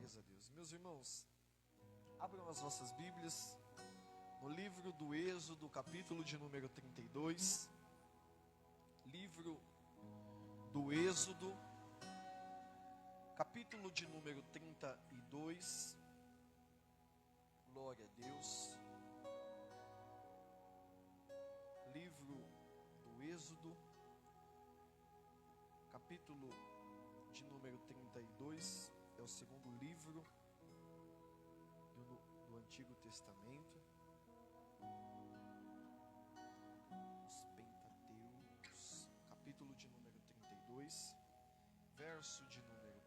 Glórias a Deus. Meus irmãos, abram as vossas Bíblias no livro do Êxodo, capítulo de número 32. Livro do Êxodo, capítulo de número 32. Glória a Deus. Livro do Êxodo, capítulo de número 32. É o segundo livro do Antigo Testamento. Os Pentateucos, capítulo de número 32, verso de número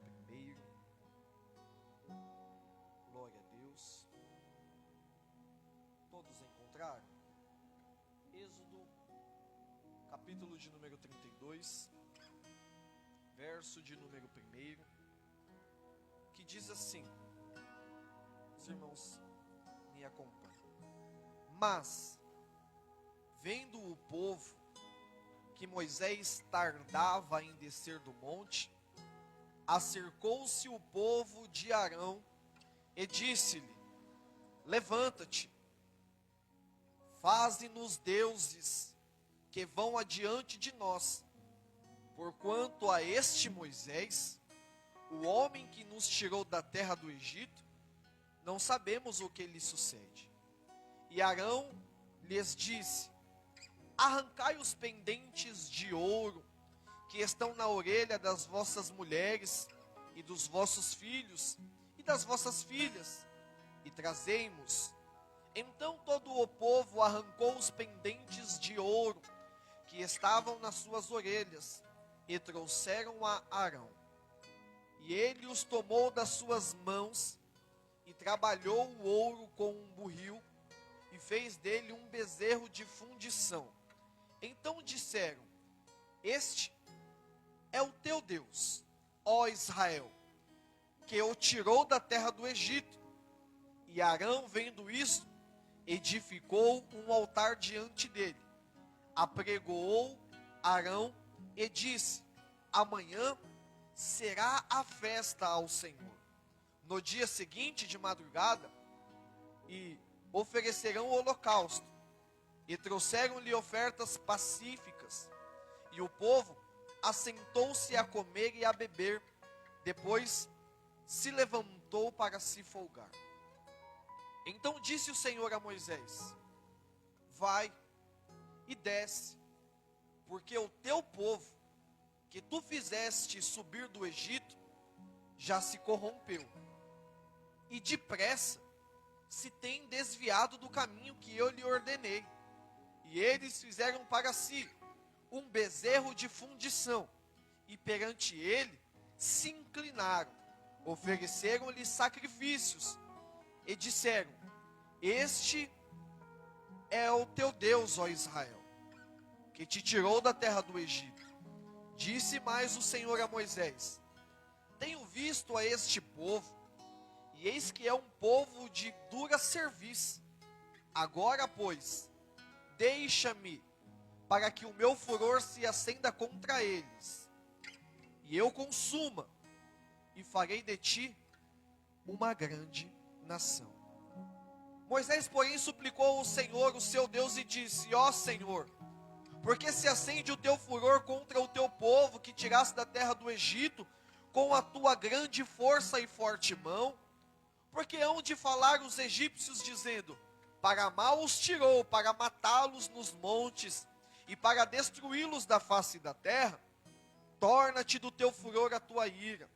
1. Glória a Deus. Todos encontraram? Êxodo, capítulo de número 32, verso de número 1, que diz assim, os irmãos me acompanham. Mas, vendo o povo que Moisés tardava em descer do monte, acercou-se o povo de Arão e disse-lhe: levanta-te, faze-nos deuses que vão adiante de nós, porquanto a este Moisés, o homem que nos tirou da terra do Egito, não sabemos o que lhe sucede. E Arão lhes disse: arrancai os pendentes de ouro que estão na orelha das vossas mulheres e dos vossos filhos e das vossas filhas, e trazei-mos. Então todo o povo arrancou os pendentes de ouro que estavam nas suas orelhas e trouxeram a Arão. E ele os tomou das suas mãos e trabalhou o ouro com um buril e fez dele um bezerro de fundição. Então disseram: este é o teu Deus, ó Israel, que o tirou da terra do Egito. E Arão, vendo isso, edificou um altar diante dele. Apregoou Arão e disse: amanhã será a festa ao Senhor. No dia seguinte, de madrugada, e oferecerão o holocausto, e trouxeram-lhe ofertas pacíficas, e o povo assentou-se a comer e a beber. Depois se levantou para se folgar. Então disse o Senhor a Moisés: vai e desce, porque o teu povo, que tu fizeste subir do Egito, já se corrompeu, e depressa se tem desviado do caminho que eu lhe ordenei. E eles fizeram para si um bezerro de fundição, e perante ele se inclinaram, ofereceram-lhe sacrifícios, e disseram: este é o teu Deus, ó Israel, que te tirou da terra do Egito. Disse mais o Senhor a Moisés: tenho visto a este povo, e eis que é um povo de dura cerviz. Agora, pois, deixa-me, para que o meu furor se acenda contra eles, e eu consuma, e farei de ti uma grande nação. Moisés, porém, suplicou ao Senhor, o seu Deus, e disse: ó Senhor, porque se acende o teu furor contra o teu povo, que tiraste da terra do Egito, com a tua grande força e forte mão? Porque hão de falar os egípcios, dizendo: para mal os tirou, para matá-los nos montes, e para destruí-los da face da terra? Torna-te do teu furor a tua ira,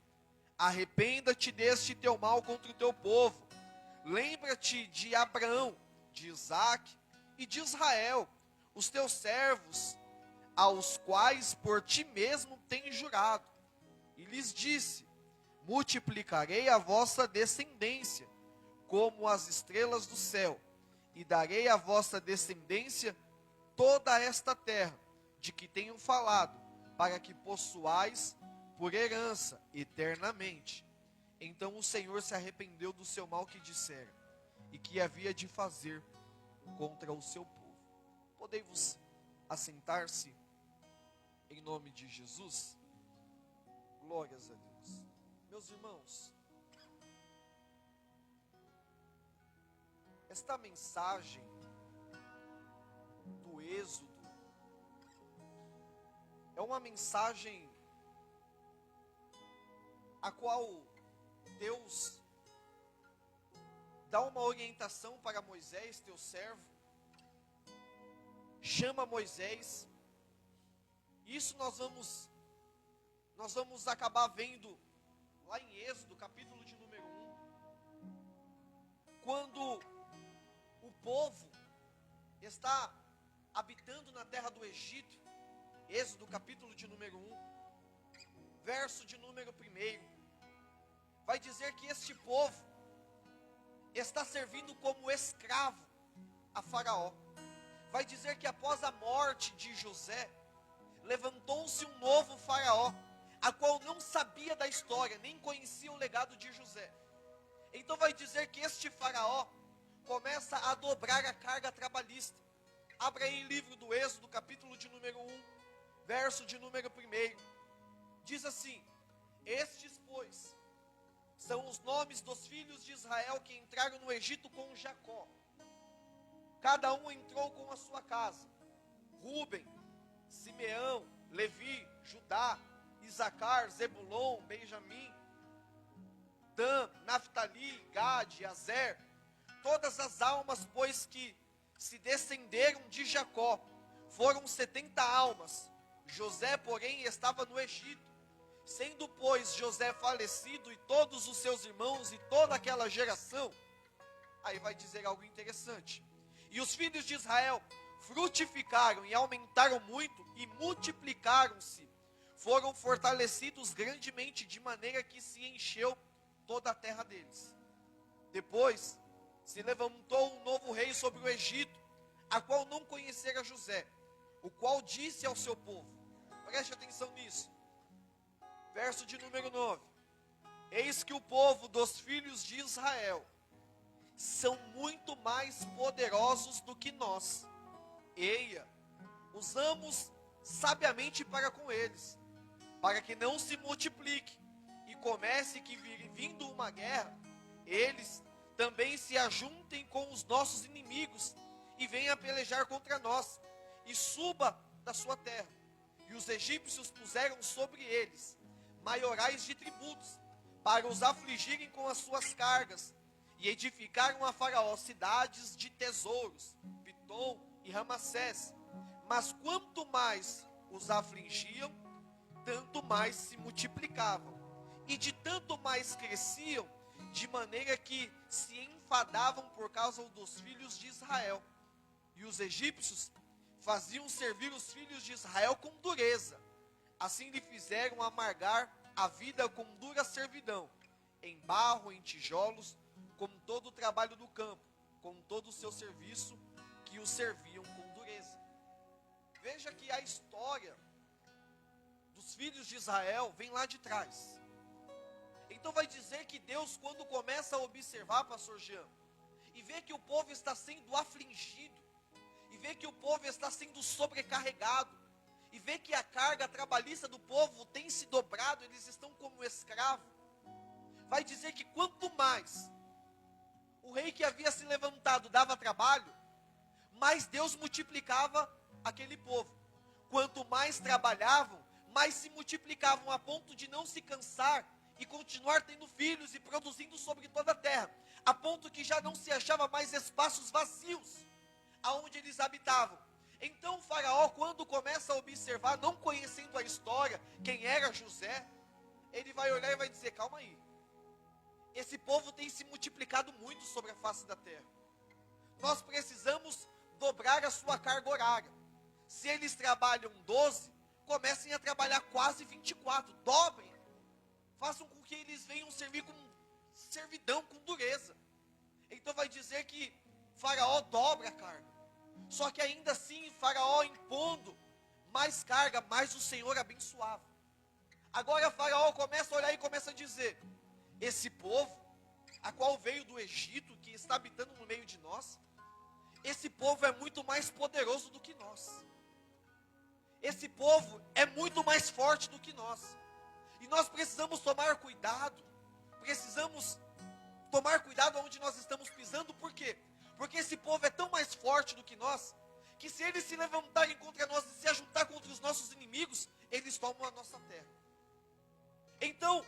arrependa-te deste teu mal contra o teu povo. Lembra-te de Abraão, de Isaque e de Israel, os teus servos, aos quais por ti mesmo tens jurado. E lhes disse: multiplicarei a vossa descendência como as estrelas do céu, e darei à vossa descendência toda esta terra, de que tenho falado, para que possuais por herança eternamente. Então o Senhor se arrependeu do seu mal que dissera, e que havia de fazer contra o seu povo. Podei-vos assentar-se em nome de Jesus? Glórias a Deus. Meus irmãos, esta mensagem do Êxodo é uma mensagem a qual Deus dá uma orientação para Moisés, teu servo, chama Moisés. Isso nós vamos acabar vendo lá em Êxodo, capítulo de número 1, quando o povo está habitando na terra do Egito. Êxodo, capítulo de número 1, verso de número 1, vai dizer que este povo está servindo como escravo a Faraó. Vai dizer que após a morte de José, levantou-se um novo Faraó, a qual não sabia da história, nem conhecia o legado de José. Então vai dizer que este Faraó começa a dobrar a carga trabalhista. Abra aí o livro do Êxodo, capítulo de número 1, verso de número 1, diz assim: estes, pois, são os nomes dos filhos de Israel que entraram no Egito com Jacó. Cada um entrou com a sua casa: Rúben, Simeão, Levi, Judá, Isacar, Zebulon, Benjamim, Dan, Naftali, Gade, Azer. Todas as almas, pois, que se descenderam de Jacó, foram 70 almas. José, porém, estava no Egito. Sendo, pois, José falecido e todos os seus irmãos e toda aquela geração, aí vai dizer algo interessante. E os filhos de Israel frutificaram e aumentaram muito e multiplicaram-se. Foram fortalecidos grandemente, de maneira que se encheu toda a terra deles. Depois se levantou um novo rei sobre o Egito, a qual não conhecera José, o qual disse ao seu povo, preste atenção nisso, verso de número 9: eis que o povo dos filhos de Israel são muito mais poderosos do que nós. Eia, usamos sabiamente para com eles, para que não se multiplique e comece que vindo uma guerra, eles também se ajuntem com os nossos inimigos e venham pelejar contra nós e suba da sua terra. E os egípcios puseram sobre eles maiorais de tributos, para os afligirem com as suas cargas, e edificaram a Faraó cidades de tesouros, Pitom e Ramassés. Mas quanto mais os afligiam, tanto mais se multiplicavam, e de tanto mais cresciam, de maneira que se enfadavam por causa dos filhos de Israel. E os egípcios faziam servir os filhos de Israel com dureza. Assim lhe fizeram amargar a vida com dura servidão, em barro, em tijolos, com todo o trabalho do campo, com todo o seu serviço, que os serviam com dureza. Veja que a história dos filhos de Israel vem lá de trás. Então vai dizer que Deus, quando começa a observar, pastor Jean, e vê que o povo está sendo afligido, e vê que o povo está sendo sobrecarregado, e vê que a carga trabalhista do povo tem se dobrado, eles estão como escravo, vai dizer que quanto mais o rei que havia se levantado dava trabalho, mais Deus multiplicava aquele povo. Quanto mais trabalhavam, mais se multiplicavam, a ponto de não se cansar e continuar tendo filhos e produzindo sobre toda a terra, a ponto que já não se achava mais espaços vazios aonde eles habitavam. Então o Faraó, quando começa a observar, não conhecendo a história, quem era José, ele vai olhar e vai dizer: calma aí, esse povo tem se multiplicado muito sobre a face da terra, nós precisamos dobrar a sua carga horária. Se eles trabalham 12, comecem a trabalhar quase 24, dobrem, façam com que eles venham servir com servidão, com dureza. Então vai dizer que Faraó dobra a carga. Só que ainda assim, Faraó impondo mais carga, mais o Senhor abençoava. Agora Faraó começa a olhar e começa a dizer: esse povo, a qual veio do Egito, que está habitando no meio de nós, esse povo é muito mais poderoso do que nós. Esse povo é muito mais forte do que nós. E nós precisamos tomar cuidado. Precisamos tomar cuidado onde nós estamos pisando. Por quê? Porque esse povo é tão mais forte do que nós, que se eles se levantarem contra nós e se ajuntar contra os nossos inimigos, eles tomam a nossa terra. Então,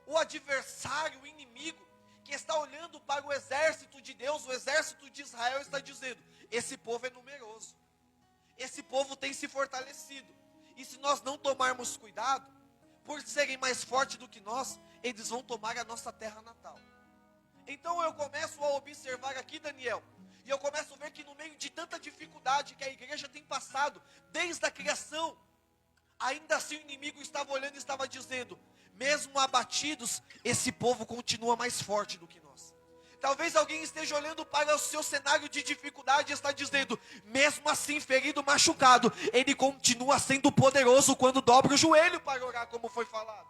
o adversário, o inimigo, que está olhando para o exército de Deus, o exército de Israel, está dizendo: esse povo é numeroso, esse povo tem se fortalecido, e se nós não tomarmos cuidado, por serem mais fortes do que nós, eles vão tomar a nossa terra natal. Então eu começo a observar aqui, Daniel, e eu começo a ver que no meio de tanta dificuldade que a igreja tem passado, desde a criação, ainda assim o inimigo estava olhando e estava dizendo: mesmo abatidos, esse povo continua mais forte do que nós. Talvez alguém esteja olhando para o seu cenário de dificuldade e está dizendo: mesmo assim, ferido, machucado, ele continua sendo poderoso quando dobra o joelho para orar, como foi falado.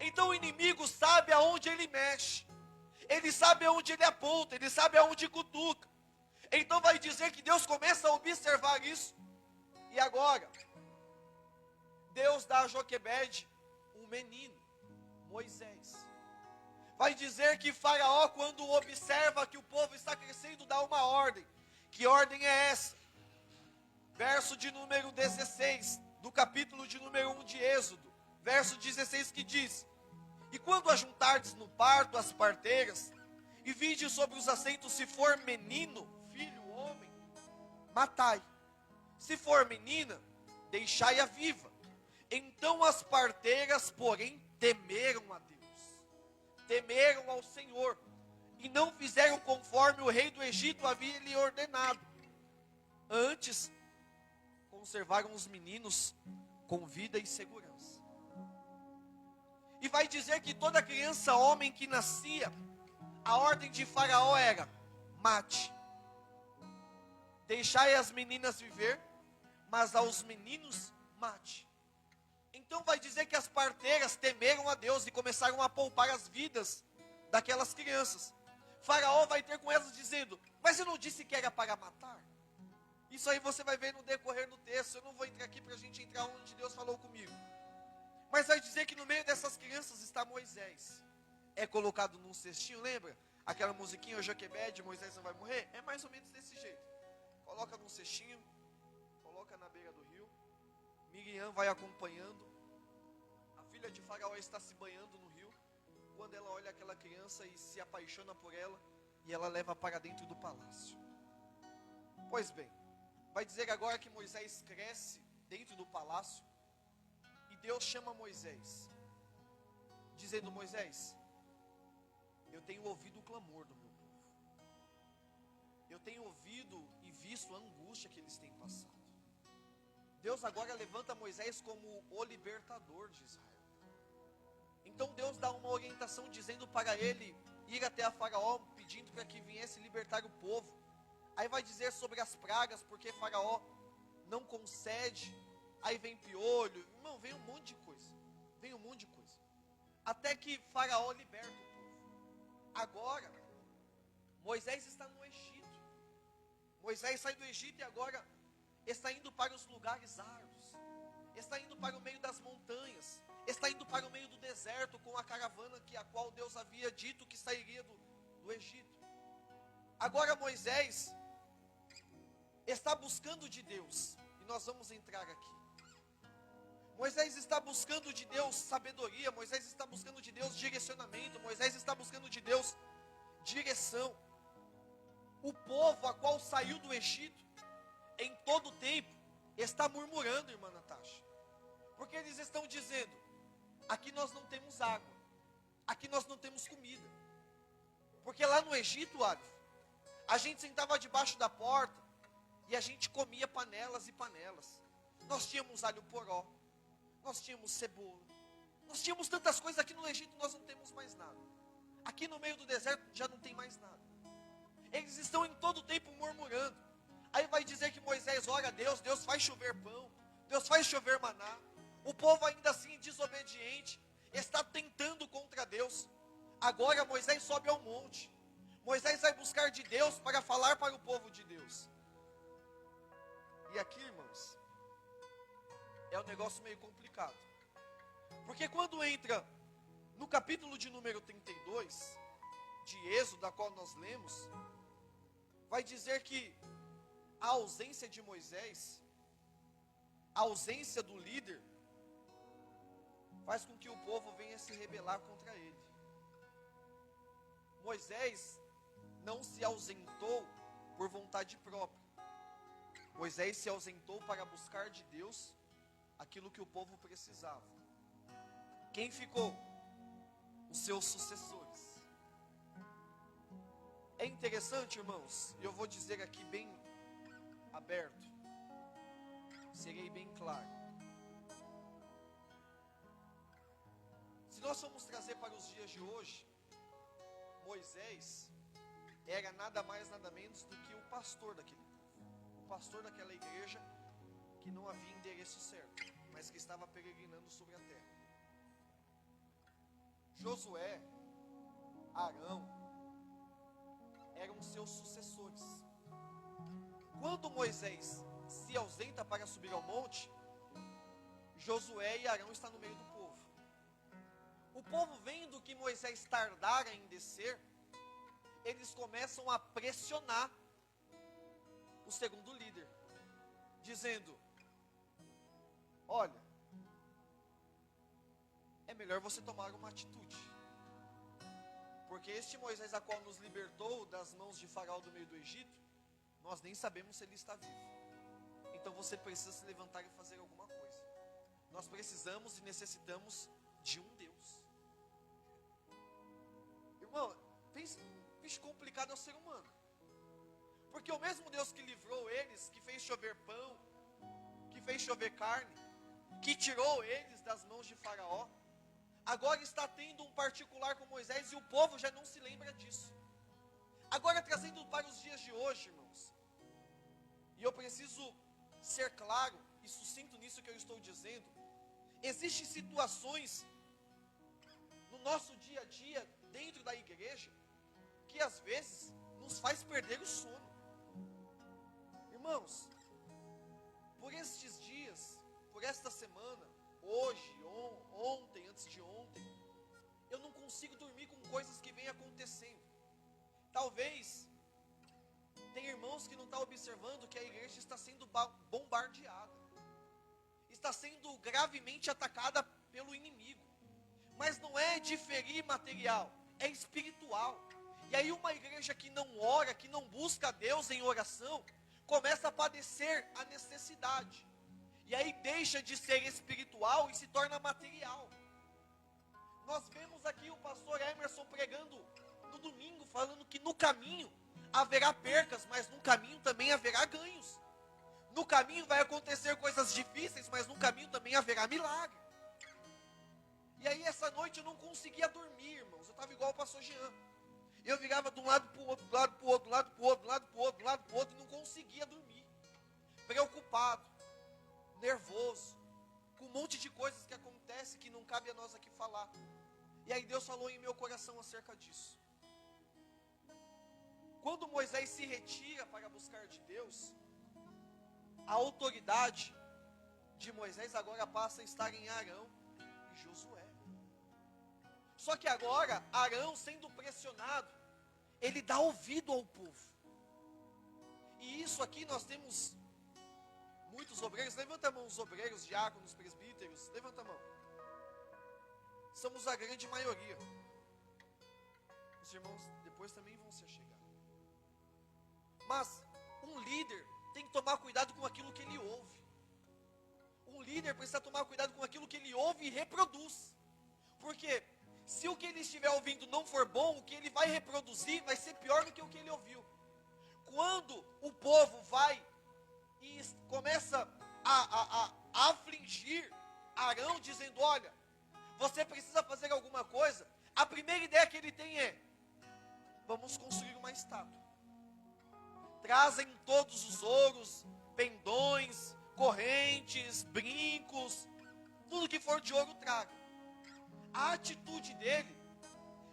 Então o inimigo sabe aonde ele mexe, ele sabe aonde ele aponta, ele sabe aonde cutuca. Então vai dizer que Deus começa a observar isso, e agora Deus dá a Joquebede um menino, Moisés. Vai dizer que Faraó, quando observa que o povo está crescendo, dá uma ordem. Que ordem é essa? Verso de número 16, do capítulo de número 1 de Êxodo, verso 16, que diz: e quando ajuntardes no parto as parteiras, e vide sobre os assentos, se for menino, filho, homem, matai. Se for menina, deixai-a viva. Então as parteiras, porém, temeram a Deus, temeram ao Senhor, e não fizeram conforme o rei do Egito havia lhe ordenado. Antes, conservaram os meninos com vida e segurança. E vai dizer que toda criança, homem que nascia, a ordem de Faraó era: mate. Deixai as meninas viver, mas aos meninos mate. Então vai dizer que as parteiras temeram a Deus e começaram a poupar as vidas daquelas crianças. Faraó vai ter com elas dizendo: mas eu não disse que era para matar? Isso aí você vai ver no decorrer do texto. Eu não vou entrar aqui para a gente entrar onde Deus falou comigo. Mas vai dizer que no meio dessas crianças está Moisés. É colocado num cestinho, lembra? Aquela musiquinha, o Joquebede, Moisés não vai morrer? É mais ou menos desse jeito. Coloca num cestinho, coloca na beira do rio. Miriam vai acompanhando. A filha de Faraó está se banhando no rio, quando ela olha aquela criança e se apaixona por ela, e ela leva para dentro do palácio. Pois bem, vai dizer agora que Moisés cresce dentro do palácio, e Deus chama Moisés, dizendo: Moisés, eu tenho ouvido o clamor do meu povo, eu tenho ouvido e visto a angústia que eles têm passado. Deus agora levanta Moisés como o libertador de Israel. Então Deus dá uma orientação dizendo para ele ir até a Faraó, pedindo para que viesse libertar o povo. Aí vai dizer sobre as pragas, porque Faraó não concede. Aí vem piolho, irmão, vem um monte de coisa. Vem um monte de coisa. Até que Faraó liberta o povo. Agora, Moisés está no Egito. Moisés sai do Egito e agora está indo para os lugares árduos. Está indo para o meio das montanhas. Está indo para o meio do deserto com a caravana a qual Deus havia dito que sairia do Egito. Agora Moisés está buscando de Deus. E nós vamos entrar aqui. Moisés está buscando de Deus sabedoria. Moisés está buscando de Deus direcionamento. Moisés está buscando de Deus direção. O povo a qual saiu do Egito, em todo o tempo, está murmurando, irmã Natasha. Porque eles estão dizendo: aqui nós não temos água, aqui nós não temos comida. Porque lá no Egito, a gente sentava debaixo da porta e a gente comia panelas e panelas. Nós tínhamos alho poró, nós tínhamos cebola, nós tínhamos tantas coisas. Aqui no Egito nós não temos mais nada. Aqui no meio do deserto já não tem mais nada. Eles estão em todo o tempo murmurando. Aí vai dizer que Moisés ora a Deus, Deus faz chover pão, Deus faz chover maná. O povo ainda assim desobediente, está tentando contra Deus. Agora Moisés sobe ao monte. Moisés vai buscar de Deus para falar para o povo de Deus. E aqui, irmãos, é um negócio meio complicado. Porque quando entra no capítulo de número 32, de Êxodo, da qual nós lemos, vai dizer que a ausência de Moisés, a ausência do líder, faz com que o povo venha se rebelar contra ele. Moisés não se ausentou por vontade própria. Moisés se ausentou para buscar de Deus aquilo que o povo precisava. Quem ficou? Os seus sucessores. É interessante, irmãos, eu vou dizer aqui bem aberto, serei bem claro. Se nós formos trazer para os dias de hoje, Moisés era nada mais, nada menos do que o pastor daquele povo, o pastor daquela igreja que não havia endereço certo, mas que estava peregrinando sobre a terra. Josué, Arão, eram seus sucessores. Quando Moisés se ausenta para subir ao monte, Josué e Arão estão no meio do povo. O povo, vendo que Moisés tardara em descer, eles começam a pressionar o segundo líder, dizendo: olha, é melhor você tomar uma atitude, porque este Moisés a qual nos libertou das mãos de Faraó do meio do Egito, nós nem sabemos se ele está vivo. Então você precisa se levantar e fazer alguma coisa. Nós precisamos e necessitamos de um Deus. Irmão, bicho complicado é o ser humano. Porque o mesmo Deus que livrou eles, que fez chover pão, que fez chover carne, que tirou eles das mãos de Faraó, agora está tendo um particular com Moisés e o povo já não se lembra disso. Agora trazendo para os dias de hoje, irmãos, e eu preciso ser claro e sucinto nisso que eu estou dizendo, existem situações no nosso dia a dia, dentro da igreja, que às vezes nos faz perder o sono. Irmãos, por estes dias, por esta semana, hoje, ontem, antes de ontem, eu não consigo dormir com coisas que vêm acontecendo. Talvez tem irmãos que não estão observando que a igreja está sendo bombardeada, está sendo gravemente atacada pelo inimigo, mas não é de ferir material, é espiritual. E aí uma igreja que não ora, que não busca a Deus em oração, começa a padecer a necessidade, e aí deixa de ser espiritual e se torna material. Nós vemos aqui o pastor Emerson pregando no domingo, falando que no caminho haverá percas, mas no caminho também haverá ganhos. No caminho vai acontecer coisas difíceis, mas no caminho também haverá milagre. E aí essa noite eu não conseguia dormir, irmãos. Eu estava igual o pastor Jean. Eu virava de um lado para o outro, do lado para o outro, do lado para o outro, do lado para o outro, do lado para o outro, e não conseguia dormir. Preocupado, nervoso, com um monte de coisas que acontecem que não cabe a nós aqui falar. E aí Deus falou em meu coração acerca disso. Quando Moisés se retira para buscar de Deus, a autoridade de Moisés agora passa a estar em Arão e Josué. Só que agora, Arão sendo pressionado, ele dá ouvido ao povo. E isso aqui nós temos muitos obreiros. Levanta a mão os obreiros, diáconos, presbíteros. Levanta a mão. Somos a grande maioria. Os irmãos depois também vão se achegar. Mas um líder tem que tomar cuidado com aquilo que ele ouve. Um líder precisa tomar cuidado com aquilo que ele ouve e reproduz. Porque se o que ele estiver ouvindo não for bom, o que ele vai reproduzir vai ser pior do que o que ele ouviu. Quando o povo vai e começa a afligir Arão, dizendo: olha, você precisa fazer alguma coisa, a primeira ideia que ele tem é: vamos construir uma estátua. Trazem todos os ouros, pendões, correntes, brincos, tudo que for de ouro traga. A atitude dele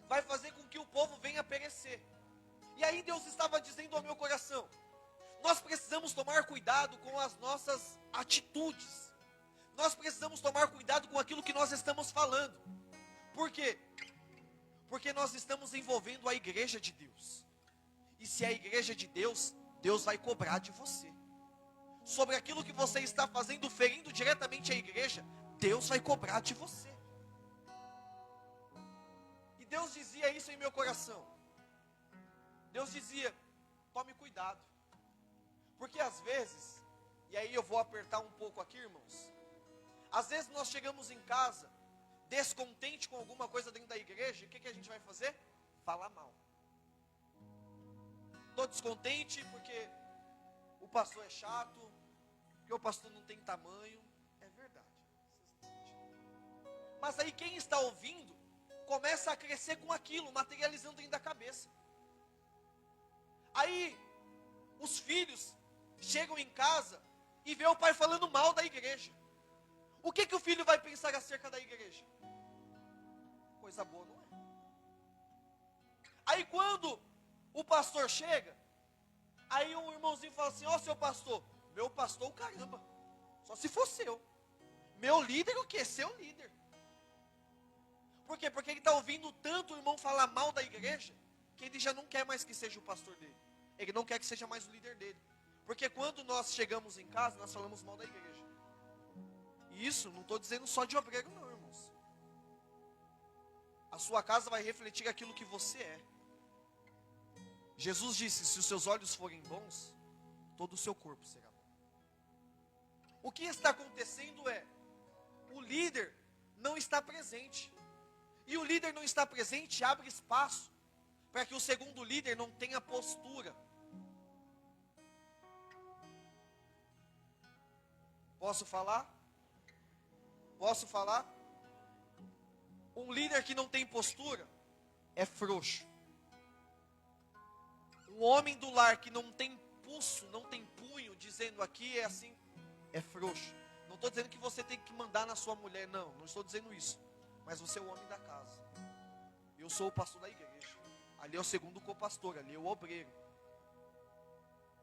vai fazer com que o povo venha perecer. E aí Deus estava dizendo ao meu coração: nós precisamos tomar cuidado com as nossas atitudes. Nós precisamos tomar cuidado com aquilo que nós estamos falando. Por quê? Porque nós estamos envolvendo a igreja de Deus. E se é a igreja de Deus, Deus vai cobrar de você. Sobre aquilo que você está fazendo, ferindo diretamente a igreja, Deus vai cobrar de você. E Deus dizia isso em meu coração. Deus dizia, tome cuidado. Porque às vezes, e aí eu vou apertar um pouco aqui, irmãos. Às vezes nós chegamos em casa, descontente com alguma coisa dentro da igreja, e o que a gente vai fazer? Falar mal. Estou descontente porque o pastor é chato, porque o pastor não tem tamanho. É verdade. Mas aí quem está ouvindo, começa a crescer com aquilo, materializando dentro da cabeça. Aí, os filhos chegam em casa e vê o pai falando mal da igreja. O que o filho vai pensar acerca da igreja? Coisa boa, não é? Aí quando o pastor chega, aí um irmãozinho fala assim, ó, seu pastor, meu pastor o caramba, só se fosse eu. Meu líder o quê? Seu líder. Por quê? Porque ele está ouvindo tanto o irmão falar mal da igreja, que ele já não quer mais que seja o pastor dele. Ele não quer que seja mais o líder dele. Porque quando nós chegamos em casa, nós falamos mal da igreja. E isso, não estou dizendo só de obreiro não, irmãos. A sua casa vai refletir aquilo que você é. Jesus disse, se os seus olhos forem bons, todo o seu corpo será bom. O que está acontecendo é, o líder não está presente. E o líder não está presente, abre espaço para que o segundo líder não tenha postura. Posso falar? Posso falar? Um líder que não tem postura é frouxo. Um homem do lar que não tem pulso, não tem punho, dizendo aqui é assim, é frouxo. Não estou dizendo que você tem que mandar na sua mulher, não estou dizendo isso. Mas você é o homem da casa. Eu sou o pastor da igreja. Ali é o segundo copastor, ali é o obreiro.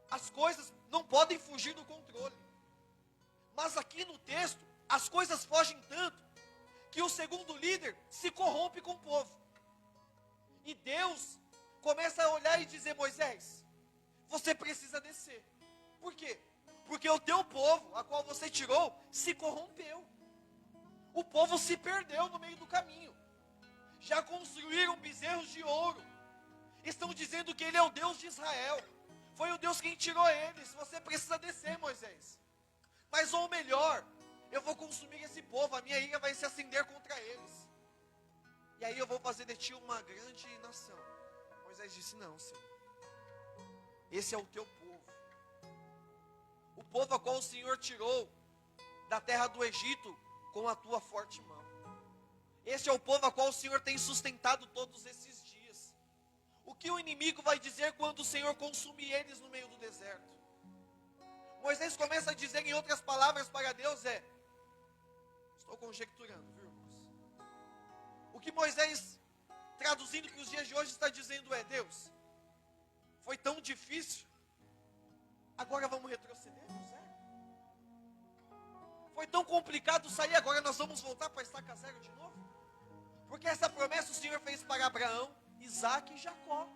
As coisas não podem fugir do controle. Mas aqui no texto, as coisas fogem tanto, que o segundo líder se corrompe com o povo. E Deus começa a olhar e dizer, Moisés, você precisa descer. Por quê? Porque o teu povo, a qual você tirou, se corrompeu. O povo se perdeu no meio do caminho. Já construíram bezerros de ouro. Estão dizendo que ele é o Deus de Israel. Foi o Deus quem tirou eles. Você precisa descer, Moisés. Mas ou melhor, eu vou consumir esse povo. A minha ira vai se acender contra eles. E aí eu vou fazer de ti uma grande nação. Moisés disse, não, Senhor. Esse é o teu povo. O povo a qual o Senhor tirou da terra do Egito com a tua forte mão. Esse é o povo a qual o Senhor tem sustentado todos esses dias. O que o inimigo vai dizer quando o Senhor consumir eles no meio do deserto? Moisés começa a dizer em outras palavras para Deus estou conjecturando, viu, irmãos? O que Moisés, traduzindo para os dias de hoje, está dizendo Deus, foi tão difícil, agora vamos retroceder, José? Foi tão complicado sair, agora nós vamos voltar para estaca zero de novo? Porque essa promessa o Senhor fez para Abraão, Isaac e Jacó.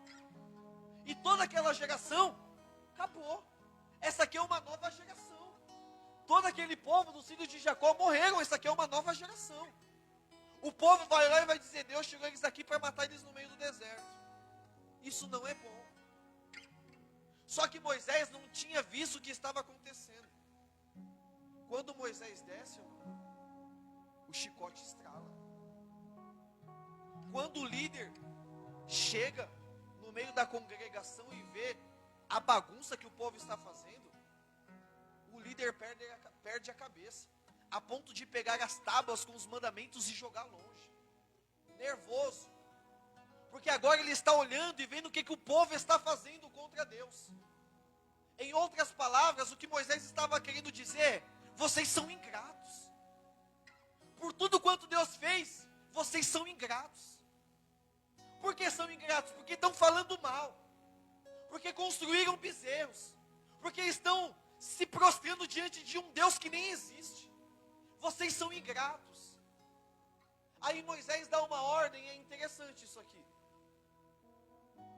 E toda aquela geração acabou. Essa aqui é uma nova geração. Todo aquele povo dos filhos de Jacó morreram. Essa aqui é uma nova geração. O povo vai lá e vai dizer, Deus tirou eles daqui para matar eles no meio do deserto. Isso não é bom. Só que Moisés não tinha visto o que estava acontecendo. Quando Moisés desce, o chicote estrala. Quando o líder chega no meio da congregação e vê a bagunça que o povo está fazendo, o líder perde a cabeça, a ponto de pegar as tábuas com os mandamentos e jogar longe, nervoso, porque agora ele está olhando e vendo o que o povo está fazendo contra Deus. Em outras palavras, o que Moisés estava querendo dizer, vocês são ingratos, por tudo quanto Deus fez, vocês são ingratos. Por que são ingratos? Porque estão falando mal, porque construíram bezerros, porque estão se prostrando diante de um Deus que nem existe. Vocês são ingratos. Aí Moisés dá uma ordem, é interessante isso aqui,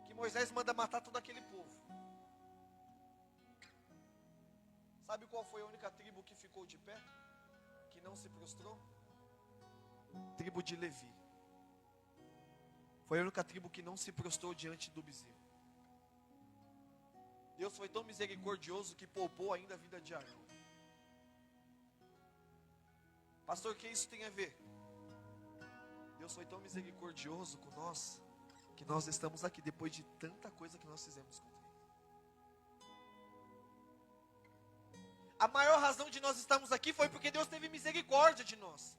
que Moisés manda matar todo aquele povo. Sabe qual foi a única tribo que ficou de pé? Que não se prostrou? Tribo de Levi. Foi a única tribo que não se prostrou diante do bezerro. Deus foi tão misericordioso que poupou ainda a vida de Arão. Pastor, o que isso tem a ver? Deus foi tão misericordioso com nós, que nós estamos aqui depois de tanta coisa que nós fizemos contra Ele. A maior razão de nós estarmos aqui foi porque Deus teve misericórdia de nós.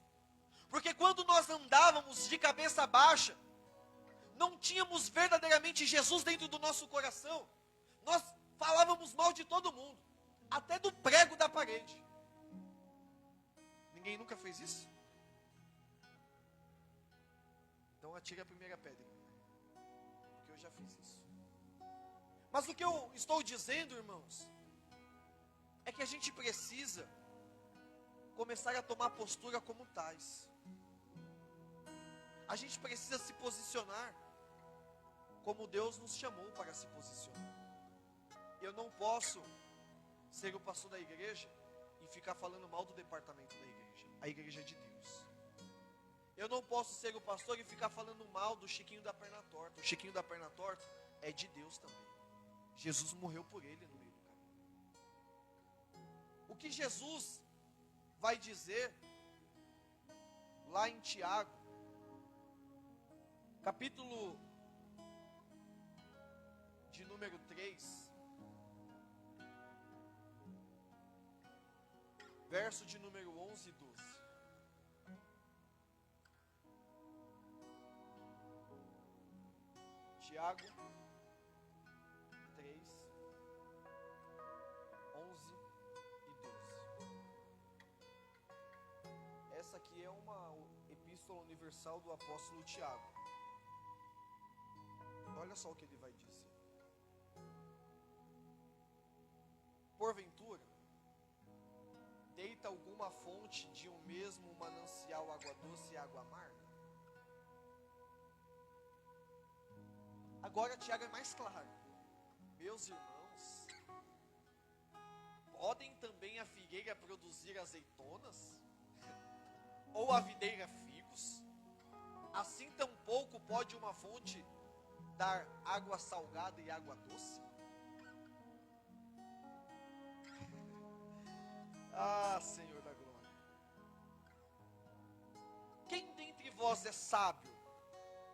Porque quando nós andávamos de cabeça baixa, não tínhamos verdadeiramente Jesus dentro do nosso coração. Nós falávamos mal de todo mundo, até do prego da parede. Ninguém nunca fez isso? Então atire a primeira pedra, porque eu já fiz isso. Mas o que eu estou dizendo, irmãos, é que a gente precisa começar a tomar postura como tais. A gente precisa se posicionar como Deus nos chamou para se posicionar. Eu não posso ser o pastor da igreja e ficar falando mal do departamento da igreja. A igreja é de Deus. Eu não posso ser o pastor e ficar falando mal do Chiquinho da perna torta. O Chiquinho da perna torta é de Deus também. Jesus morreu por ele no meio do caminho. O que Jesus vai dizer lá em Tiago, capítulo de número 3, verso de número 11 e 12. Tiago 3, 11 e 12. Essa aqui é uma epístola universal do apóstolo Tiago. Olha só o que ele vai dizer. Porventura, deita alguma fonte de um mesmo manancial água doce e água amarga? Agora Tiago é mais claro. Meus irmãos, podem também a figueira produzir azeitonas? Ou a videira figos? Assim tampouco pode uma fonte dar água salgada e água doce? Ah, Senhor da glória. Quem dentre vós é sábio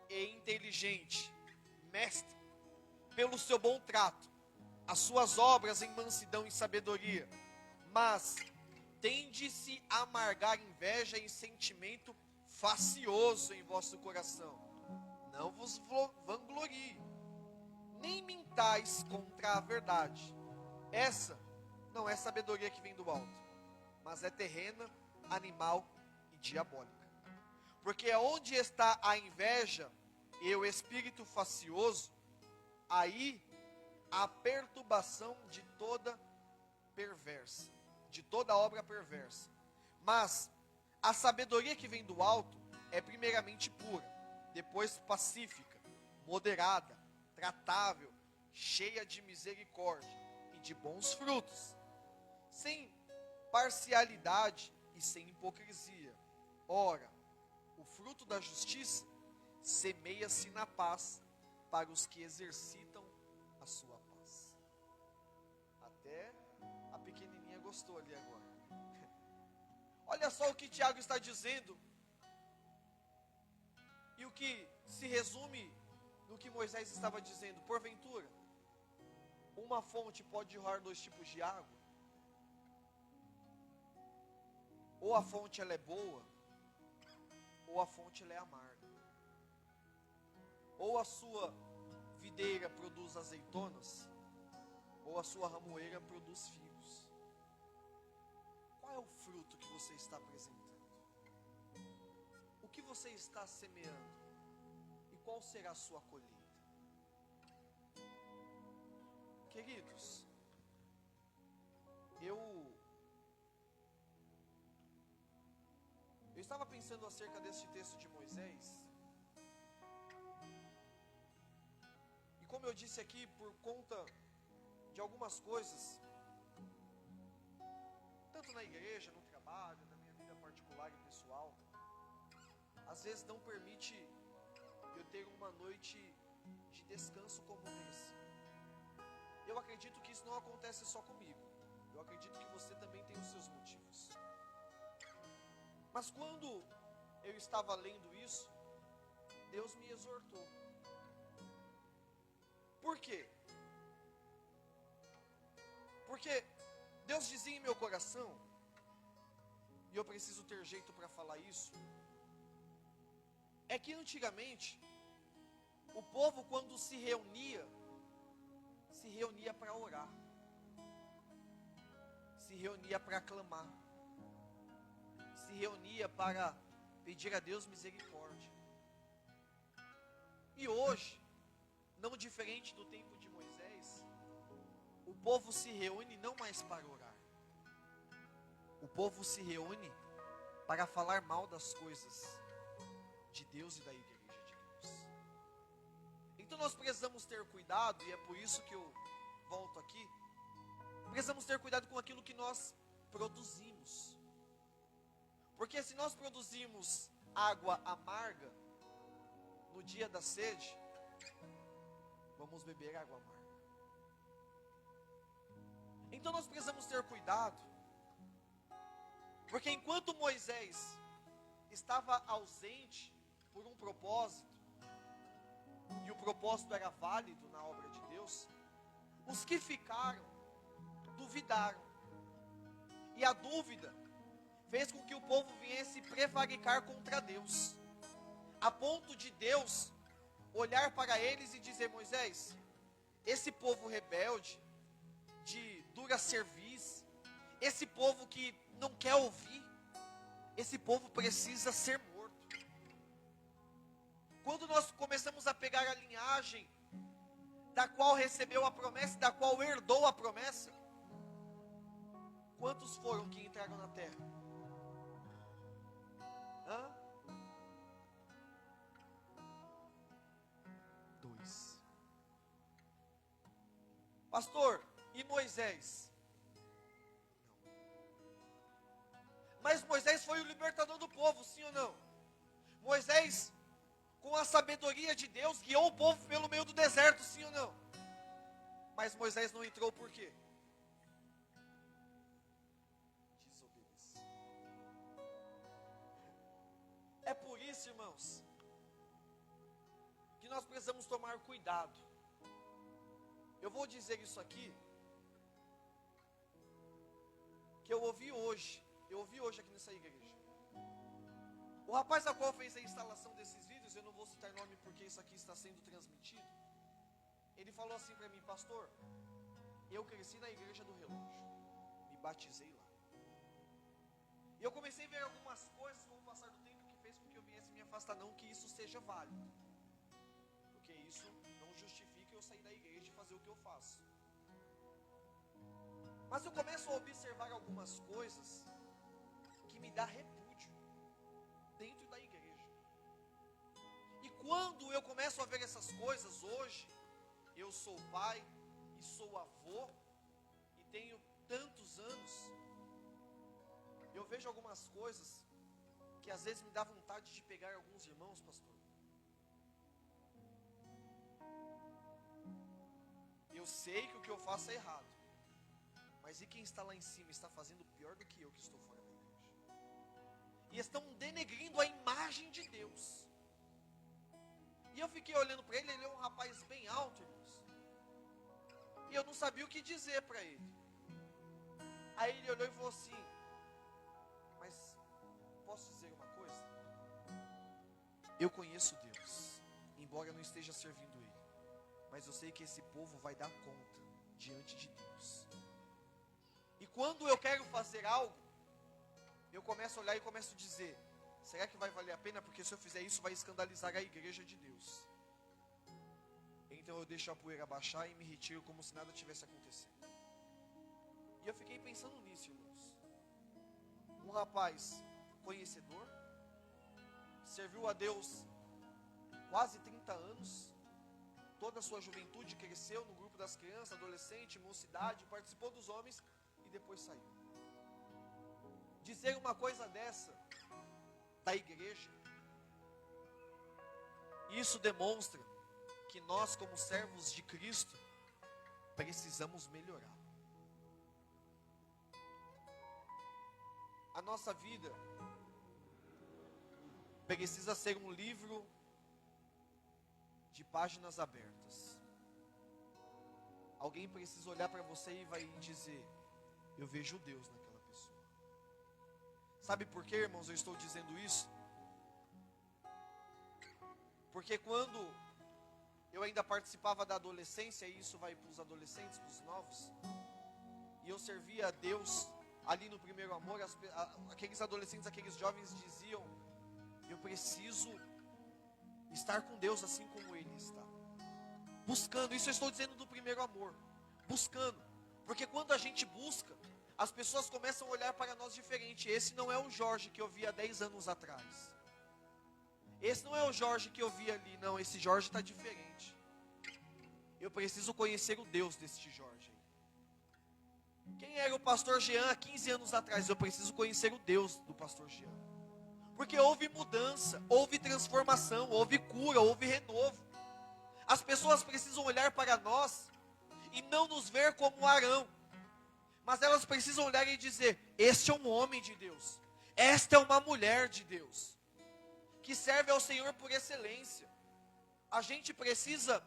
e inteligente, mestre, pelo seu bom trato, as suas obras em mansidão e sabedoria, mas tende-se a amargar inveja e sentimento facioso em vosso coração? Não vos vanglorie, nem mintais contra a verdade. Essa não é sabedoria que vem do alto, mas é terrena, animal e diabólica. Porque onde está a inveja e o espírito facioso, aí a perturbação de toda perversa, de toda obra perversa. Mas a sabedoria que vem do alto é primeiramente pura, depois pacífica, moderada, tratável, cheia de misericórdia e de bons frutos, sem parcialidade e sem hipocrisia. Ora, o fruto da justiça semeia-se na paz para os que exercitam a sua paz. Até a pequenininha gostou ali agora. Olha só o que Tiago está dizendo, e o que se resume no que Moisés estava dizendo. Porventura, uma fonte pode jorrar 2 tipos de água? Ou a fonte ela é boa, ou a fonte ela é amarga. Ou a sua videira produz azeitonas, ou a sua ramoeira produz figos. Qual é o fruto que você está apresentando? O que você está semeando? E qual será a sua colheita? Queridos, eu estava pensando acerca deste texto de Moisés. E como eu eu disse aqui, por conta de algumas coisas, tanto na igreja, no trabalho, na minha vida particular e pessoal, às vezes não permite eu ter uma noite de descanso como esse. Eu acredito que isso não acontece só comigo. Eu acredito que você também tem os seus motivos. Mas quando eu estava lendo isso, Deus me exortou. Por quê? Porque Deus dizia em meu coração, e eu preciso ter jeito para falar isso, é que antigamente, o povo quando se reunia para orar, se reunia para clamar, se reunia para pedir a Deus misericórdia. E hoje, não diferente do tempo de Moisés, o povo se reúne não mais para orar. O povo se reúne para falar mal das coisas de Deus e da igreja de Deus. Então nós precisamos ter cuidado, e é por isso que eu volto aqui, precisamos ter cuidado com aquilo que nós produzimos. Porque se nós produzimos água amarga, no dia da sede, vamos beber água amarga. Então nós precisamos ter cuidado, porque enquanto Moisés estava ausente por um propósito, e o propósito era válido na obra de Deus, os que ficaram duvidaram, e a dúvida fez com que o povo viesse prevaricar contra Deus, a ponto de Deus olhar para eles e dizer: Moisés, esse povo rebelde, de dura cerviz, esse povo que não quer ouvir, esse povo precisa ser morto. Quando nós começamos a pegar a linhagem da qual recebeu a promessa, da qual herdou a promessa, quantos foram que entraram na terra? Hã? 2. Pastor, e Moisés? Não. Mas Moisés foi o libertador do povo, sim ou não? Moisés, com a sabedoria de Deus, guiou o povo pelo meio do deserto, sim ou não? Mas Moisés não entrou por quê? Desobedeceu. É por isso, irmãos, que nós precisamos tomar cuidado. Eu vou dizer isso aqui, que eu ouvi hoje aqui nessa igreja. O rapaz a qual fez a instalação desses vídeos, eu não vou citar nome porque isso aqui está sendo transmitido, ele falou assim para mim: pastor, eu cresci na igreja do relógio, me batizei lá, e eu comecei a ver algumas coisas com o passar do tempo que fez com que eu viesse me afastar. Não que isso seja válido, porque isso não justifica eu sair da igreja e fazer o que eu faço, mas eu começo a observar algumas coisas que me dá repúdio dentro da igreja. E quando eu começo a ver essas coisas hoje, eu sou pai e sou avô e tenho tantos anos, eu vejo algumas coisas que às vezes me dá vontade de pegar alguns irmãos, pastor. Eu sei que o que eu faço é errado, mas e quem está lá em cima está fazendo pior do que eu que estou fora da igreja? E estão denegrindo a imagem de Deus. E eu fiquei olhando para ele, ele é um rapaz bem alto, irmãos. E eu não sabia o que dizer para ele. Aí ele olhou e falou assim: mas posso dizer uma coisa? Eu conheço Deus, embora eu não esteja servindo Ele, mas eu sei que esse povo vai dar conta diante de Deus. E quando eu quero fazer algo, eu começo a olhar e começo a dizer: será que vai valer a pena? Porque se eu fizer isso vai escandalizar a igreja de Deus. Então eu deixo a poeira baixar e me retiro como se nada tivesse acontecendo. E eu fiquei pensando nisso, irmãos. Um rapaz conhecedor, serviu a Deus quase 30 anos, toda a sua juventude, cresceu no grupo das crianças, adolescente, mocidade, participou dos homens e depois saiu. Dizer uma coisa dessa da igreja, isso demonstra que nós, como servos de Cristo, precisamos melhorar. A nossa vida precisa ser um livro de páginas abertas. Alguém precisa olhar para você e vai dizer: eu vejo Deus naquela pessoa. Sabe por quê, irmãos, eu estou dizendo isso? Porque quando eu ainda participava da adolescência, e isso vai para os adolescentes, para os novos, e eu servia a Deus ali no primeiro amor, aqueles adolescentes, aqueles jovens diziam: eu preciso estar com Deus assim como Ele está. Buscando, isso eu estou dizendo do primeiro amor. Buscando, porque quando a gente busca, as pessoas começam a olhar para nós diferente. Esse não é o Jorge que eu vi há 10 anos atrás. Esse não é o Jorge que eu vi ali, não, esse Jorge está diferente. Eu preciso conhecer o Deus deste Jorge. Quem era o pastor Jean há 15 anos atrás? Eu preciso conhecer o Deus do pastor Jean. Porque houve mudança, houve transformação, houve cura, houve renovo. As pessoas precisam olhar para nós e não nos ver como Arão. Mas elas precisam olhar e dizer: este é um homem de Deus. Esta é uma mulher de Deus, que serve ao Senhor por excelência. A gente precisa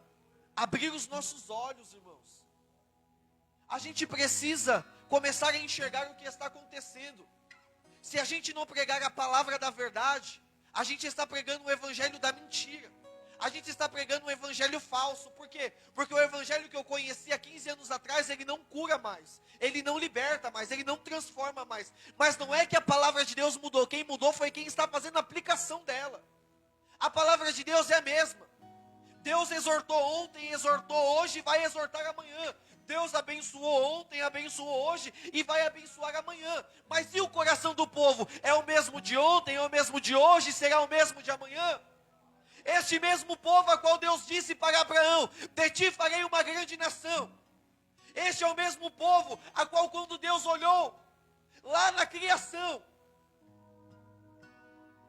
abrir os nossos olhos, irmãos. A gente precisa começar a enxergar o que está acontecendo. Se a gente não pregar a palavra da verdade, a gente está pregando o evangelho da mentira. A gente está pregando um evangelho falso. Por quê? Porque o evangelho que eu conheci há 15 anos atrás, ele não cura mais, ele não liberta mais, ele não transforma mais. Mas não é que a palavra de Deus mudou, quem mudou foi quem está fazendo a aplicação dela. A palavra de Deus é a mesma. Deus exortou ontem, exortou hoje e vai exortar amanhã. Deus abençoou ontem, abençoou hoje e vai abençoar amanhã. Mas e o coração do povo? É o mesmo de ontem, é o mesmo de hoje, será o mesmo de amanhã? Este mesmo povo a qual Deus disse para Abraão: de ti farei uma grande nação. Este é o mesmo povo a qual, quando Deus olhou lá na criação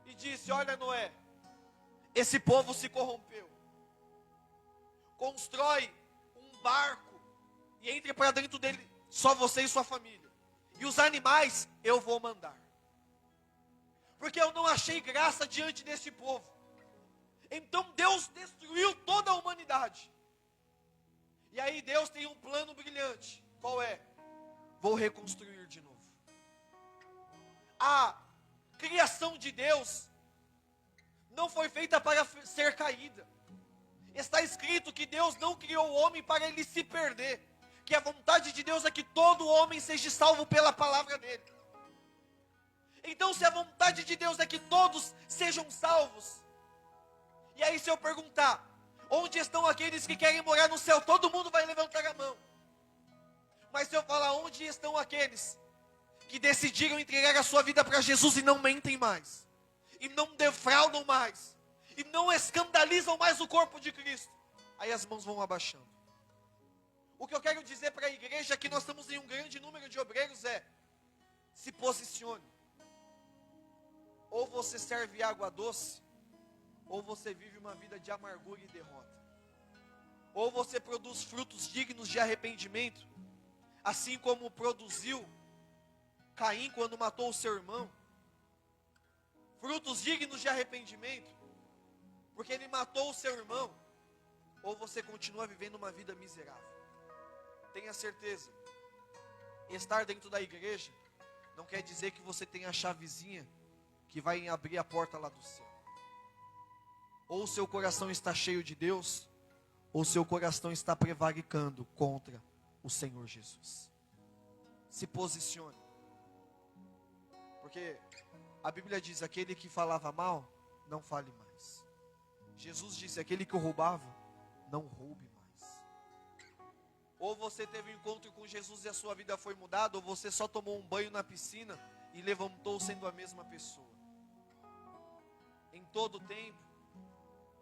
e disse: olha, Noé, esse povo se corrompeu. Constrói um barco e entre para dentro dele só você e sua família. E os animais eu vou mandar. Porque eu não achei graça diante deste povo. Então Deus destruiu toda a humanidade. E aí Deus tem um plano brilhante. Qual é? Vou reconstruir de novo. A criação de Deus não foi feita para ser caída. Está escrito que Deus não criou o homem para ele se perder. Que a vontade de Deus é que todo homem seja salvo pela palavra dele. Então, se a vontade de Deus é que todos sejam salvos, e aí se eu perguntar: onde estão aqueles que querem morar no céu? Todo mundo vai levantar a mão. Mas se eu falar: onde estão aqueles que decidiram entregar a sua vida para Jesus e não mentem mais, e não defraudam mais, e não escandalizam mais o corpo de Cristo? Aí as mãos vão abaixando. O que eu quero dizer para a igreja é que nós estamos em um grande número de obreiros é: se posicione. Ou você serve água doce, ou você vive uma vida de amargura e derrota. Ou você produz frutos dignos de arrependimento, assim como produziu Caim quando matou o seu irmão. Frutos dignos de arrependimento, porque ele matou o seu irmão. Ou você continua vivendo uma vida miserável. Tenha certeza, estar dentro da igreja não quer dizer que você tem a chavezinha que vai abrir a porta lá do céu. Ou o seu coração está cheio de Deus, ou o seu coração está prevaricando contra o Senhor Jesus. Se posicione. Porque a Bíblia diz: aquele que falava mal, não fale mais. Jesus disse: aquele que roubava, não roube mais. Ou você teve um encontro com Jesus e a sua vida foi mudada, ou você só tomou um banho na piscina e levantou sendo a mesma pessoa. Em todo tempo,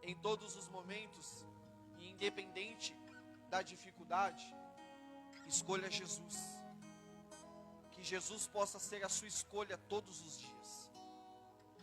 em todos os momentos e E independente da dificuldade, escolha Jesus. Que Jesus possa ser a sua escolha todos os dias.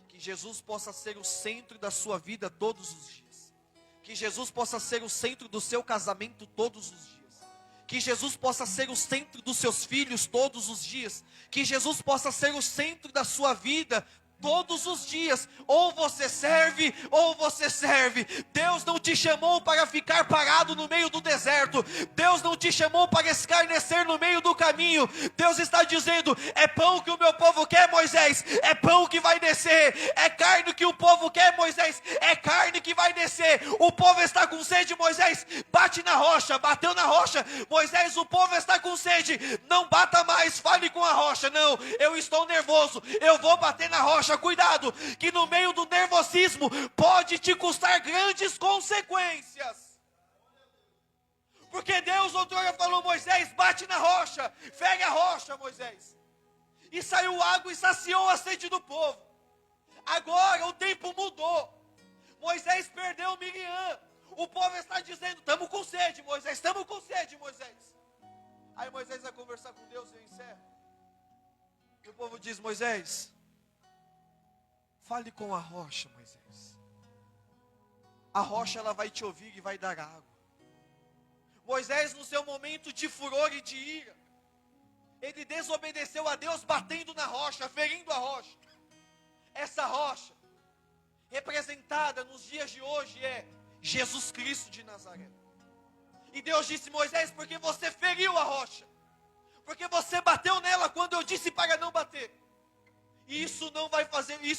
Que Jesus possa ser o centro da sua vida todos os dias. Que Jesus possa ser o centro do seu casamento todos os dias. Que Jesus possa ser o centro dos seus filhos todos os dias. Que Jesus possa ser o centro da sua vida todos os dias. Ou você serve, ou você serve. Deus não te chamou para ficar parado no meio do deserto. Deus não te chamou para escarnecer no meio do caminho. Deus está dizendo: é pão que o meu povo quer, Moisés, é pão que vai descer. É carne que o povo quer, Moisés, é carne que vai descer. O povo está com sede, Moisés, bate na rocha. Bateu na rocha, Moisés, o povo está com sede. Não bata mais, fale com a rocha. Não, eu estou nervoso, eu vou bater na rocha. Cuidado, que no meio do nervosismo pode te custar grandes consequências. Porque Deus outrora falou: Moisés, bate na rocha, fere a rocha, Moisés. E saiu água e saciou a sede do povo. Agora o tempo mudou. Moisés perdeu Miriam. O povo está dizendo: estamos com sede, Moisés, estamos com sede, Moisés. Aí Moisés vai conversar com Deus e eu encerro. E o povo diz: Moisés, fale com a rocha, Moisés. A rocha, ela vai te ouvir e vai dar água. Moisés, no seu momento de furor e de ira, ele desobedeceu a Deus, batendo na rocha, ferindo a rocha. Essa rocha, representada nos dias de hoje, é Jesus Cristo de Nazaré. E Deus disse: Moisés, porque você feriu a rocha, porque você bateu nela quando eu disse para não bater. E isso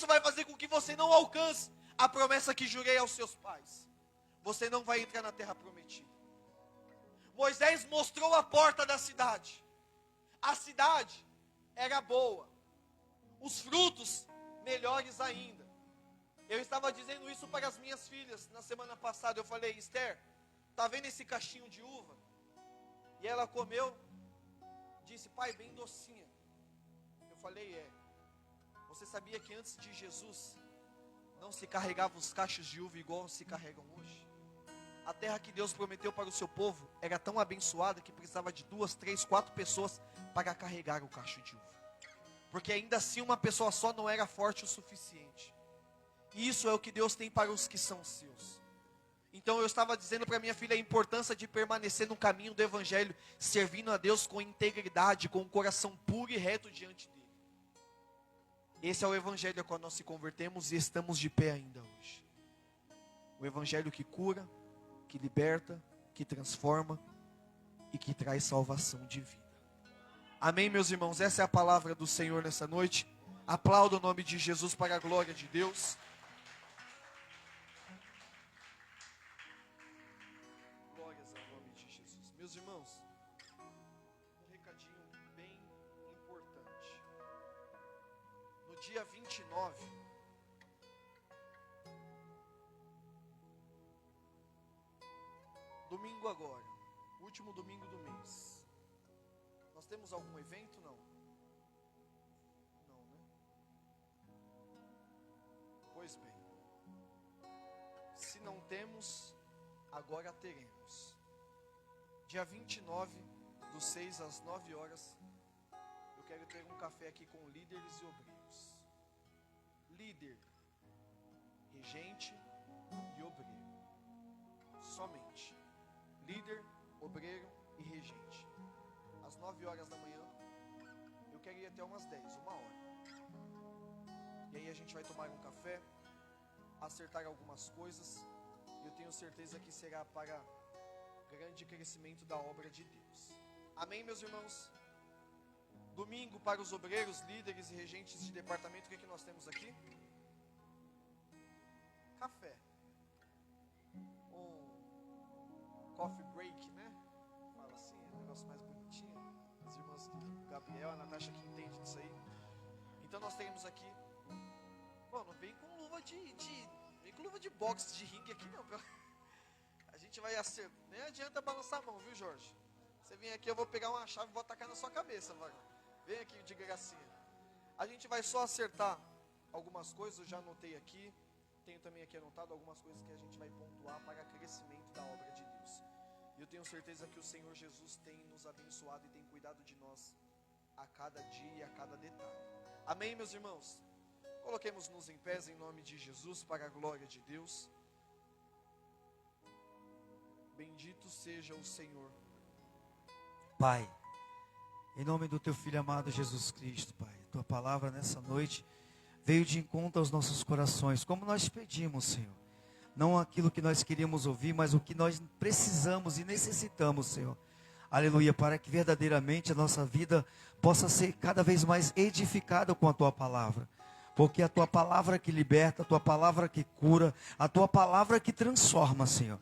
vai fazer com que você não alcance a promessa que jurei aos seus pais. Você não vai entrar na terra prometida. Moisés mostrou a porta da cidade. A cidade era boa, os frutos melhores ainda. Eu estava dizendo isso para as minhas filhas na semana passada. Eu falei: Esther, tá vendo esse cachinho de uva? E ela comeu, disse: pai, bem docinha. Eu falei: é. Você sabia que antes de Jesus não se carregavam os cachos de uva igual se carregam hoje? A terra que Deus prometeu para o seu povo era tão abençoada que precisava de 2, 3, 4 pessoas para carregar o cacho de uva. Porque ainda assim uma pessoa só não era forte o suficiente. E isso é o que Deus tem para os que são seus. Então eu estava dizendo para minha filha a importância de permanecer no caminho do Evangelho, servindo a Deus com integridade, com um coração puro e reto diante dele. Esse é o Evangelho a qual nós se convertemos e estamos de pé ainda hoje. O Evangelho que cura, que liberta, que transforma e que traz salvação de vida. Amém, meus irmãos? Essa é a palavra do Senhor nessa noite. Aplauda o nome de Jesus para a glória de Deus. Glórias ao nome de Jesus. Meus irmãos, um recadinho bem importante. No dia 29, domingo agora, último domingo do mês, nós temos algum evento? Não? Não, né? Pois bem, se não temos, agora teremos. Dia 29, dos 6 às 9 horas, eu quero ter um café aqui com líderes e obreiros. Líder, regente e obreiro. Somente. Líder, obreiro e regente. Às 9 horas da manhã, eu quero ir até umas 10, uma hora. E aí a gente vai tomar um café, acertar algumas coisas. E eu tenho certeza que será para grande crescimento da obra de Deus. Amém, meus irmãos? Domingo para os obreiros, líderes e regentes de departamento, o que nós temos aqui? Café. Coffee break, né? Fala assim, é um negócio mais bonitinho. As irmãs do Gabriel, a Natasha que entende disso aí. Então nós teremos aqui. Bom, não vem com luva vem com luva de boxe, de ringue aqui não. A gente vai acertar. Nem adianta balançar a mão, viu, Jorge? Você vem aqui, eu vou pegar uma chave e vou atacar na sua cabeça, vai. Vem aqui de gracinha. A gente vai só acertar algumas coisas, eu já anotei aqui. Tenho também aqui anotado algumas coisas que a gente vai pontuar para crescimento da obra de Deus. E eu tenho certeza que o Senhor Jesus tem nos abençoado e tem cuidado de nós a cada dia e a cada detalhe. Amém, meus irmãos? Coloquemos-nos em pés em nome de Jesus, para a glória de Deus. Bendito seja o Senhor. Pai, em nome do Teu Filho amado Jesus Cristo, Pai, Tua palavra nessa noite veio de encontro aos nossos corações, como nós pedimos, Senhor. Não aquilo que nós queríamos ouvir, mas o que nós precisamos e necessitamos, Senhor. Aleluia, para que verdadeiramente a nossa vida possa ser cada vez mais edificada com a Tua palavra. Porque a Tua palavra que liberta, a Tua palavra que cura, a Tua palavra que transforma, Senhor.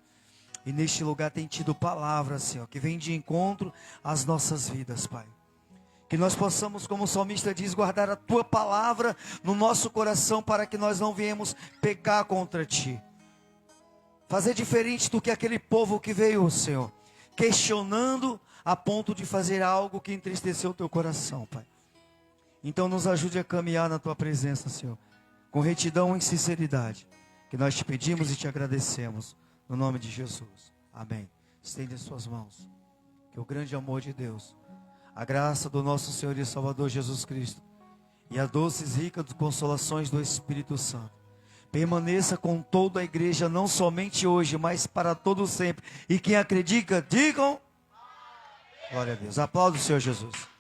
E neste lugar tem tido palavra, Senhor, que vem de encontro às nossas vidas, Pai. Que nós possamos, como o salmista diz, guardar a Tua palavra no nosso coração para que nós não venhamos pecar contra Ti. Fazer diferente do que aquele povo que veio, Senhor, questionando a ponto de fazer algo que entristeceu o Teu coração, Pai. Então nos ajude a caminhar na Tua presença, Senhor, com retidão e sinceridade, que nós Te pedimos e Te agradecemos, no nome de Jesus. Amém. Estende as suas mãos. Que o grande amor de Deus, a graça do nosso Senhor e Salvador Jesus Cristo e as doces e ricas consolações do Espírito Santo permaneça com toda a igreja, não somente hoje, mas para todo sempre. E quem acredita, digam glória a Deus. Aplauda o Senhor Jesus.